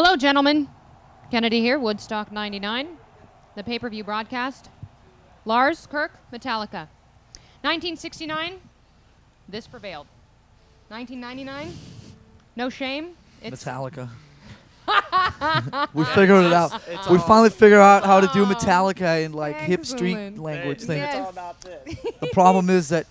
Hello, gentlemen. Kennedy here, Woodstock 99, the pay-per-view broadcast. Lars, Kirk, Metallica. 1969, this prevailed. 1999, no shame. It's Metallica. We figured it out. We finally figured out how to do Metallica in like hip street Excellent. language thing. Yes. It's all about this. The problem is that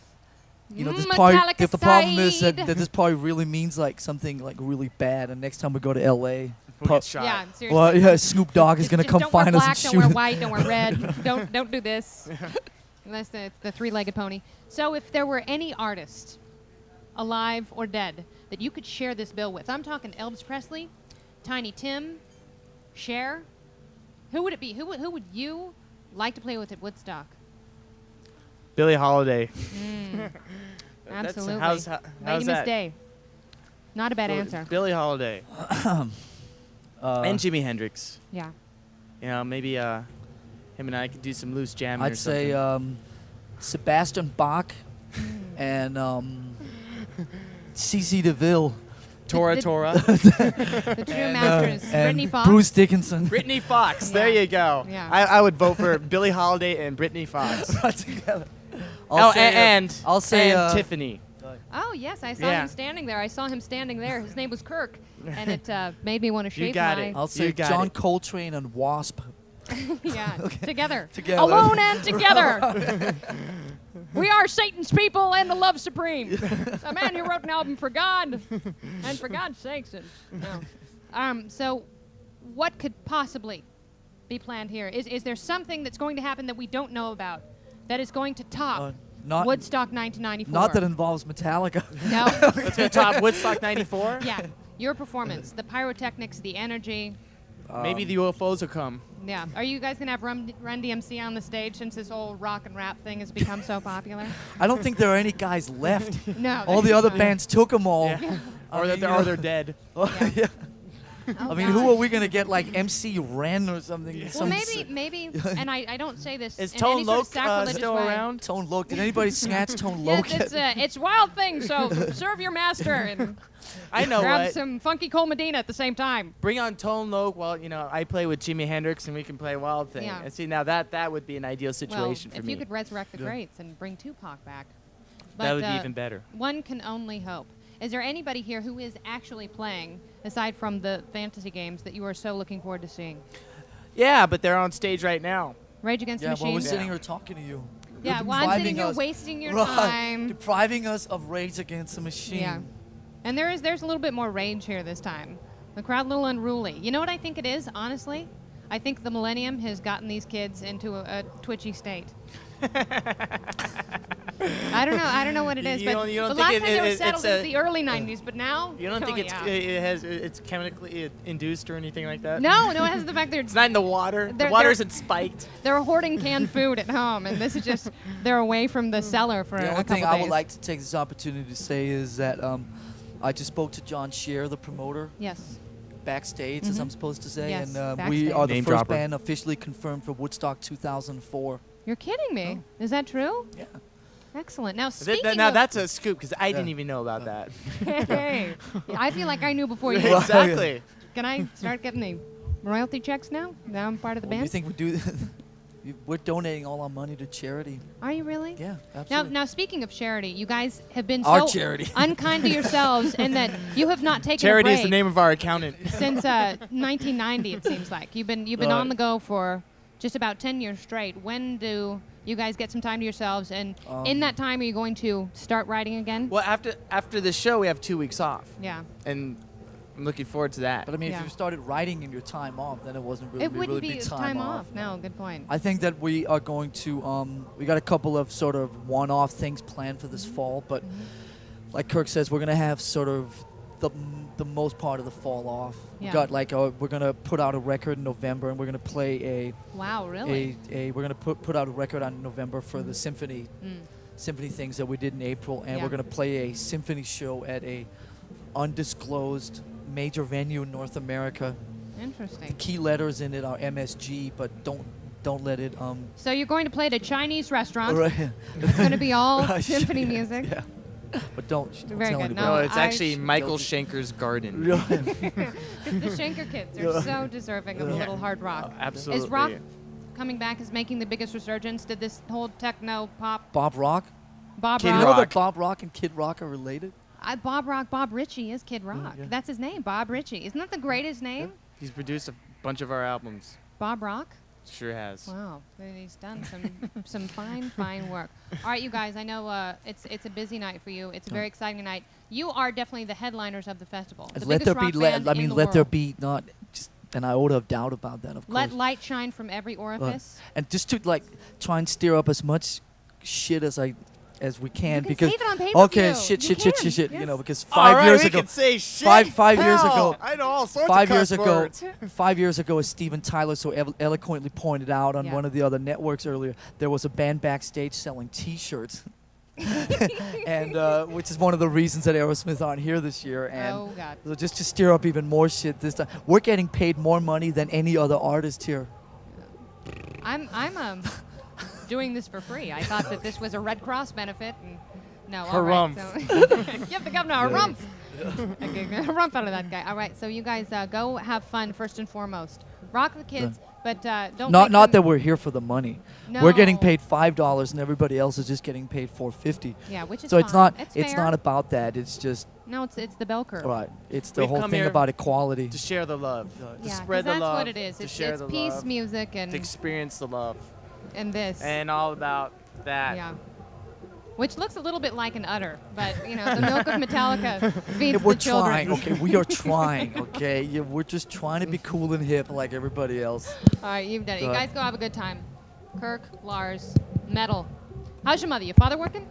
this probably Metallica the problem is side. that this probably really means like something like really bad. And next time we go to LA, We'll get shot. Yeah, seriously. well, yeah, Snoop Dogg is Just- gonna just come don't wear find us black, and don't shoot wear us. white, don't wear red. don't do this. Unless it's the three-legged pony. So if there were any artist, alive or dead, that you could share this bill with, I'm talking Elvis Presley, Tiny Tim, Cher. Who would it be? Who would you like to play with at Woodstock? Billie Holiday. Absolutely. How's Lady that? Miss Day. Not a bad So, answer. Billie Holiday. And Jimi Hendrix. Yeah. You know, maybe him and I could do some loose jamming or I'd say something. Sebastian Bach and CC DeVille Tora the- Tora. The true masters. and Brittany Fox. Bruce Dickinson. Brittany Fox. There Yeah. you go. Yeah. I would vote for Billie Holiday and Brittany Fox. Together. I'll say uh, Tiffany. Oh, yes, I saw Yeah. him standing there. I saw him standing there. His name was Kirk, and it made me want to shave got my... it. I'll say got John it. Coltrane and Wasp. Yeah, together. Together. Alone and together. We are Satan's people and the love supreme. A man who wrote an album for God, and for God's sakes. No. So what could possibly be planned here? Is there something that's going to happen that we don't know about that is going to top Not Woodstock 1994? Not that involves Metallica. No. That's going to top Woodstock 94? Yeah. Your performance, the pyrotechnics, the energy. Maybe the UFOs will come. Yeah. Are you guys going to have Run DMC on the stage since this whole rock and rap thing has become so popular? I don't think there are any guys left. No. All the other not. bands took them all. Yeah. I Or mean, they're dead. yeah. Oh, I mean, God. who are we gonna get? Like MC Ren or something? Well, Some maybe, and I don't say this Is in Tone any sort of Loc sacrilegious still way. around? Tone Loc. Did anybody snatch Tone Loc? Yes, it's Wild Thing, so serve your master and I know grab what. some funky Cole Medina at the same time. Bring on Tone Loc while, I play with Jimi Hendrix and we can play Wild Thing. Yeah. And see, now that would be an ideal Well, situation for if me. you could resurrect the greats and bring Tupac back. That would be But, even better. One can only hope. Is there anybody here who is actually playing, aside from the fantasy games, that you are so looking forward to seeing? Yeah, but they're on stage right now. Rage Against Yeah, the well, we're Machine? sitting here talking to you. Yeah, You're well, I'm sitting depriving here us- wasting your Right, time. depriving us of Rage Against the Machine. Yeah. And there's a little bit more rage here this time. The crowd a little unruly. You know what I think it is, honestly? I think the millennium has gotten these kids into a twitchy state. I don't know what it is, You but don't- you don't the think last time they were it's settled a- was the early 90s, but now... You don't oh, think yeah. it's chemically induced or anything like that? No, it has the fact that It's not in the water. They're- The water isn't spiked. they're hoarding canned food at home, and this is just, they're away from the cellar for The a only couple thing days. I would like to take this opportunity to say is that I just spoke to John Scheer, the promoter, Yes. backstage, as I'm supposed to say, Yes, and we backstage. are the Name first dropper. band officially confirmed for Woodstock 2004. You're kidding me. Is that true? Yeah. Excellent. Now, speaking Now of... that's a scoop because I didn't Yeah. even know about that. Hey, I feel like I knew before you. Exactly. Can I start getting the royalty checks now? Now I'm part of the Well, band? you think we do? We're donating all our money to charity. Are you really? Yeah, Now, absolutely. now speaking of charity, you guys have been Our so charity. unkind to yourselves in that you have not taken Charity a is break the name of our accountant. since 1990. It seems like you've been Right. on the go for just about 10 years straight. When do you guys get some time to yourselves? And in that time, are you going to start writing again? Well, after the show, we have 2 weeks off, Yeah. and I'm looking forward to that. But I mean, Yeah. if you started writing in your time off, then it wasn't really It wouldn't really be big time off. No, good point. I think that we are going to. We got a couple of sort of one-off things planned for this fall, but like Kirk says, we're gonna have sort of the most part of the fall off. Yeah. We got like we're gonna put out a record in November, and we're gonna play Wow, really? we're gonna put out a record on November for the symphony things that we did in April, and Yeah. we're gonna play a symphony show at a undisclosed major venue in North America. Interesting. Key letters in it are MSG, but don't let it So you're going to play at a Chinese restaurant. Right. It's going to be all Right. symphony music. Yeah. But don't Very tell good. anybody. No, No, it's I actually sh- Michael Schenker's garden. The Schenker kids are so deserving of a little hard rock. Absolutely. Is rock coming back, is making the biggest resurgence? Did this whole techno pop Bob Rock? Bob Kid You know Rock? that Rock. Bob Rock and Kid Rock are related? Bob Ritchie is Kid Rock. yeah. That's his name, Bob Ritchie. Isn't that the greatest name? He's produced a bunch of our albums. Bob Rock? Sure has. Wow, he's done some fine work. All right, you guys, I know it's a busy night for you. It's a very exciting night. You are definitely the headliners of the festival. The Let biggest there rock be, band in the let there world. be not just an iota of doubt about that, of Let course. light shine from every orifice. And just to try and stir up as much shit as we can, You can because save it on pay-per-view. okay, You shit, can, you know, because All 5 right, years we ago, can say shit. five years Hell, ago, I know all sorts 5 of years cuss ago, words. 5 years ago, as Steven Tyler so eloquently pointed out on Yeah. one of the other networks earlier, there was a band backstage selling T-shirts, and which is one of the reasons that Aerosmith aren't here this year. And Oh, God. so just to stir up even more shit this time, we're getting paid more money than any other artist here. I'm doing this for free. I thought that this was a Red Cross benefit. And no, all right. Harumph. So give the governor a rump. Okay, a rump out of that guy. All right, so you guys go have fun first and foremost. Rock the kids, but don't. Not make them- that we're here for the money. We're getting No. paid $5, and everybody else is just getting paid $4.50. Yeah, which is So it's fine. not It's fair. not about that. It's just No, it's the bell curve. right. It's the We've whole come thing here about equality. To share the love. Yeah, To 'cause spread the that's love. what it is. To It's share the peace, love. music, To and experience the love. this. And all about that. Yeah. Which looks a little bit like an udder, but you know, the milk of Metallica feeds We're the children. trying, okay? We are trying, okay? Yeah, we're just trying to be cool and hip like everybody else. All right, you've done it. You Good. guys go have a good time. Kirk, Lars, Metal. How's your mother? Your father working?